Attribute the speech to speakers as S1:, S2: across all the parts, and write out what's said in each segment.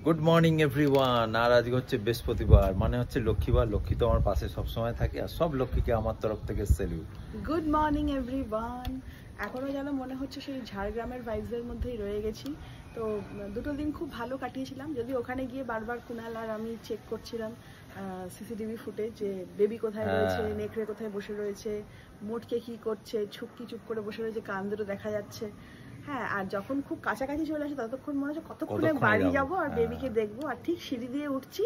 S1: Good morning everyone. আর আজকে হচ্ছে বৃহস্পতিবার, মানে হচ্ছে লক্ষ্মীবার। লক্ষ্মী তো আমার পাশে সবসময় থাকে, আর সব লক্ষ্মীকে আমার তরফ থেকে স্যালিউট।
S2: Good morning everyone. এখনো যেন মনে হচ্ছে সেই ঝাড়গ্রামের ভাইবসের মধ্যেই রয়ে গেছি। তো দুটো দিন খুব ভালো কাটিয়েছিলাম, যদি ওখানে গিয়ে বারবার কুনাল আর আমি চেক করছিলাম সিসিটিভি ফুটেজ, যে বেবি কোথায় রয়েছে, নেকড়ে কোথায় বসে রয়েছে, মোটকে কি করছে, ছুপকি চুপ করে বসে রয়েছে, কান দুটো দেখা যাচ্ছে। হ্যাঁ, আর যখন খুব কাছাকাছি চলে আসে ততক্ষণ মনে হচ্ছে কতক্ষণে বাড়ি যাবো আর বেবিকে দেখবো। আর ঠিক সিঁড়ি দিয়ে উঠছি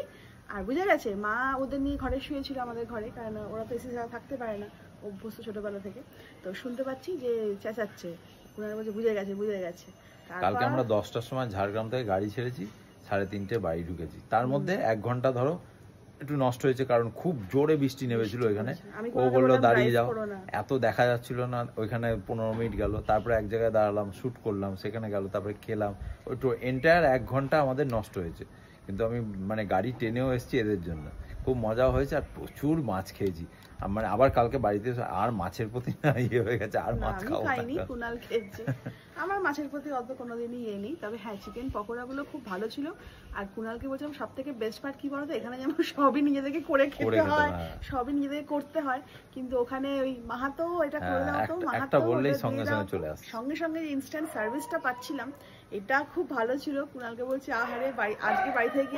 S2: আর বুঝে গেছে মা ওদের নিয়ে ঘরে শুয়েছিল, আমাদের ঘরে, কারণ ওরা তো এসি ছাড়া থাকতে পারে না, অভ্যস্ত ছোটবেলা থেকে। তো শুনতে পাচ্ছি যে চেঁচাচ্ছে, ওনারা বলছে বুঝে গেছে বুঝে গেছে।
S1: কালকে আমরা 10টার সময় ঝাড়গ্রাম থেকে গাড়ি ছেড়েছি, 3:30 বাড়ি ঢুকেছি। তার মধ্যে 1 ঘন্টা ধরো একটু নষ্ট হয়েছে, কারণ খুব জোরে বৃষ্টি নেমেছিল ওইখানে। ও বললো দাঁড়িয়ে যাও, এত দেখা যাচ্ছিল না। ওইখানে 15 মিনিট গেল, তারপরে এক জায়গায় দাঁড়ালাম, শ্যুট করলাম, সেখানে গেল, তারপরে খেলাম। ওই তো এন্টায়ার 1 ঘন্টা আমাদের নষ্ট হয়েছে। কিন্তু আমি মানে গাড়ি টেনেও এসেছি এদের জন্য, খুব মজা হয়েছে। আর প্রচুর মাছ খেয়েছি। মানে আবার কালকে বাড়িতে আর মাছের প্রতি না ইয়ে হয়ে গেছে, আর মাছ খাওয়া
S2: খাইনি, কুনাল খেয়েছে। আমার মাছের প্রতি অত কোনোদিনই ইয়ে নেই। তবে হ্যাঁ, চিকেন পকোড়াগুলো খুব ভালো ছিল। আর কুনালকে বলছিলাম সব থেকে বেস্ট পার্ট কি বলতো, এখানে যেমন সবই নিজেদেরকে করে খেতে হয়, সবই নিজেদেরকে করতে হয়, কিন্তু ওখানে ওই মাহাতো এটা করে দাও তো, মাহাতো
S1: বললেই সঙ্গে সঙ্গে চলে আসে,
S2: সঙ্গে সঙ্গে ইনস্ট্যান্ট সার্ভিসটা পাচ্ছিলাম, এটা খুব ভালো ছিল। কুনালকে বলছি আহারে আজকে বাড়ি থেকে